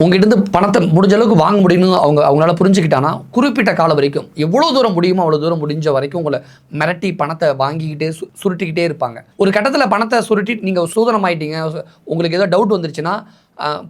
உங்ககிட்ட பணத்தை முடிஞ்ச அளவுக்கு வாங்க முடியும்னு அவங்களால புரிஞ்சுக்கிட்டானா குறிப்பிட்ட காலம் வரைக்கும் எவ்வளோ தூரம் முடியுமோ அவ்வளோ தூரம் முடிஞ்ச வரைக்கும் உங்களை மிரட்டி பணத்தை வாங்கிக்கிட்டே சுருட்டிக்கிட்டே இருப்பாங்க. ஒரு கட்டத்தில் பணத்தை சுருட்டி நீங்கள் சூதனமாயிட்டீங்க, உங்களுக்கு ஏதோ டவுட் வந்துருச்சுன்னா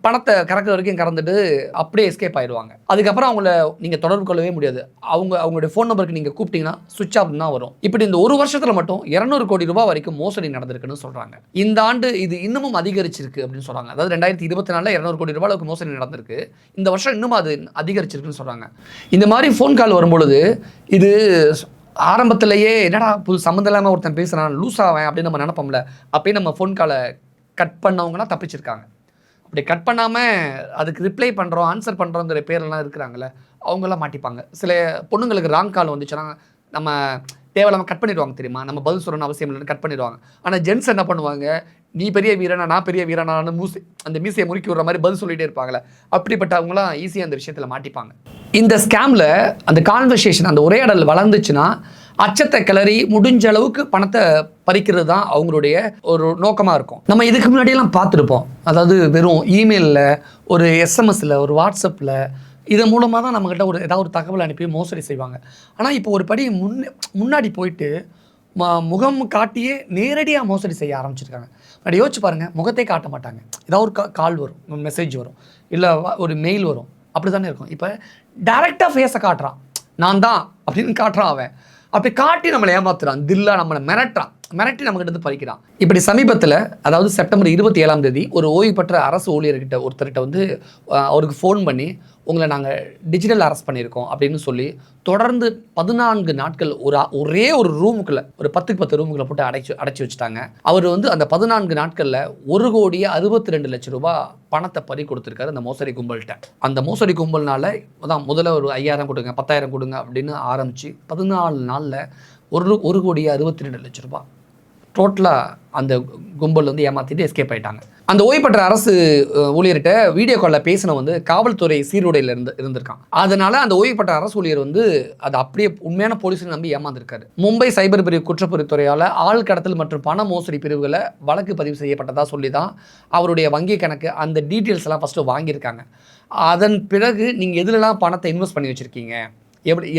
பணத்தை கறக்கிற வரைக்கும் கறந்துட்டு அப்படியே எஸ்கேப் ஆயிடுவாங்க. அதுக்கப்புறம் அவங்கள நீங்கள் தொடர்பு கொள்ளவே முடியாது. அவங்களுடைய ஃபோன் நம்பருக்கு நீங்கள் கூப்பிட்டீங்கன்னா சுவிட்ச் ஆஃப் தான் வரும். இப்படி இந்த ஒரு வருஷத்தில் மட்டும் 200 கோடி ரூபாய் வரைக்கும் மோசடி நடந்திருக்குன்னு சொல்கிறாங்க. இந்த ஆண்டு இது இன்னமும் அதிகரிச்சிருக்கு அப்படின்னு சொல்கிறாங்க. அதாவது 2024 200 கோடி ரூபாய் அளவுக்கு மோசடி நடந்திருக்கு. இந்த வருஷம் இன்னும் அது அதிகரிச்சிருக்குன்னு சொல்கிறாங்க. இந்த மாதிரி ஃபோன் கால் வரும்பொழுது இது ஆரம்பத்திலேயே என்னடா புது சம்மந்தம் இல்லாமல் ஒருத்தன் பேசுகிறான் லூஸ் ஆவேன் அப்படின்னு நம்ம நினைப்போம்ல, அப்பயே நம்ம ஃபோன் காலை கட் பண்ணவங்கன்னா தப்பிச்சிருக்காங்க. அப்படி கட் பண்ணாமல் அதுக்கு ரிப்ளை பண்ணுறோம் ஆன்சர் பண்ணுறோங்கிற பேரெல்லாம் இருக்கிறாங்களே அவங்களாம் மாட்டிப்பாங்க. சில பொண்ணுங்களுக்கு ராங் கால் வந்துச்சுன்னா நம்ம தேவையில்லாமல் கட் பண்ணிடுவாங்க தெரியுமா, நம்ம பதில் சொல்லணும்னு அவசியம் இல்லைன்னு கட் பண்ணிடுவாங்க. ஆனால் ஜென்ஸ் என்ன பண்ணுவாங்க, நீ பெரிய வீரனா நான் பெரிய வீரனான்னு அந்த மீசையை முறுக்கி விடுற மாதிரி பதில் சொல்லிகிட்டே இருப்பாங்களே, அப்படிப்பட்ட அவங்களாம் ஈஸியாக அந்த விஷயத்தில் மாட்டிப்பாங்க. இந்த ஸ்கேமில் அந்த கான்வர்சேஷன் அந்த உரையாடல் வளர்ந்துச்சுன்னா அச்சத்தை கிளறி முடிஞ்ச அளவுக்கு பணத்தை பறிக்கிறது தான் அவங்களுடைய ஒரு நோக்கமாக இருக்கும். நம்ம இதுக்கு முன்னாடியெல்லாம் பார்த்துருப்போம். அதாவது வெறும் இமெயிலில், ஒரு எஸ்எம்எஸில், ஒரு வாட்ஸ்அப்பில் இதன் மூலமாக தான் நம்மக்கிட்ட ஏதாவது ஒரு தகவல் அனுப்பி மோசடி செய்வாங்க. ஆனால் இப்போ ஒரு படி முன்னாடி போயிட்டு முகம் காட்டியே நேரடியாக மோசடி செய்ய ஆரம்பிச்சிருக்காங்க. அப்படி யோசிச்சு பாருங்கள், முகத்தை காட்ட மாட்டாங்க. ஏதாவது ஒரு கால் வரும், மெசேஜ் வரும், இல்லை ஒரு மெயில் வரும், அப்படி தானே இருக்கும். இப்போ டைரெக்டாக ஃபேஸை காட்டுறான், நான் தான் அப்படின்னு காட்டுறான். அவன் அப்படி காட்டி நம்மளை ஏமாத்துறான், தில்லா நம்மளை மிரட்டி நம்மகிட்ட பறிக்கிறான். இப்படி சமீபத்தில், அதாவது செப்டம்பர் 27 ஒரு ஓய்வு பெற்ற அரசு ஊழியர்கிட்ட ஒருத்தர்கிட்ட வந்து அவருக்கு ஃபோன் பண்ணி உங்களை நாங்கள் டிஜிட்டல் அரெஸ்ட் பண்ணியிருக்கோம் அப்படின்னு சொல்லி தொடர்ந்து 14 நாட்கள் ஒரே ஒரு ரூமுக்குள்ளே, ஒரு 10 ரூமுக்குள்ளே போட்டு அடைச்சி வச்சுட்டாங்க. அவர் வந்து அந்த 14 நாட்களில் 1,62,00,000 ரூபாய் பணத்தை பறி கொடுத்துருக்காரு அந்த மோசடி கும்பல்கிட்ட. அந்த மோசடி கும்பல்னால தான் முதல்ல ஒரு 5,000 கொடுங்க 10,000 கொடுங்க அப்படின்னு ஆரம்பித்து 14 நாளில் 1,62,00,000 ரூபாய் டோட்டலாக அந்த கும்பல் வந்து ஏமாற்றிட்டு எஸ்கேப் ஆகிட்டாங்க. அந்த ஓய்வு பெற்ற அரசு ஊழியர்கிட்ட வீடியோ காலில் பேசின வந்து காவல்துறை சீருடையில் இருந்திருக்கான். அதனால் அந்த ஓய்வு பெற்ற அரசு ஊழியர் வந்து அது அப்படியே உண்மையான போலீஸை நம்பி ஏமாந்துருக்காரு. மும்பை சைபர் பிரிவு குற்றப்புறத்துறையால் ஆள் கடத்தல் மற்றும் பண மோசடி பிரிவுகளை வழக்கு பதிவு செய்யப்பட்டதாக சொல்லி தான் அவருடைய வங்கி கணக்கு அந்த டீட்டெயில்ஸ் எல்லாம் ஃபஸ்ட்டு வாங்கியிருக்காங்க. அதன் பிறகு நீங்கள் எதுலலாம் பணத்தை இன்வெஸ்ட் பண்ணி வச்சுருக்கீங்க,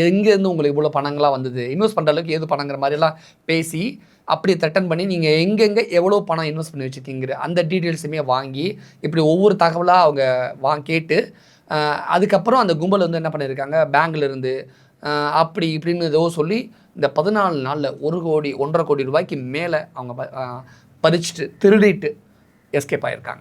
எங்கேருந்து உங்களுக்கு இவ்வளோ பணங்களாக வந்தது, இன்வெஸ்ட் பண்ணுற அளவுக்கு எது பணங்கிற மாதிரிலாம் பேசி அப்படி த்ரெட்டன் பண்ணி நீங்கள் எங்கெங்கே எவ்வளோ பணம் இன்வெஸ்ட் பண்ணி வச்சுருக்கீங்கிற அந்த டீட்டெயில்ஸுமே வாங்கி இப்படி ஒவ்வொரு தகவலாக அவங்க கேட்டு அதுக்கப்புறம் அந்த கும்பல் வந்து என்ன பண்ணியிருக்காங்க, பேங்க்லேருந்து அப்படி இப்படின்னு ஏதோ சொல்லி இந்த 14 நாளில் 1,00,00,000 1,50,00,000 ரூபாய்க்கு மேலே அவங்க பறிச்சுட்டு திருடிட்டு எஸ்கேப் ஆகியிருக்காங்க.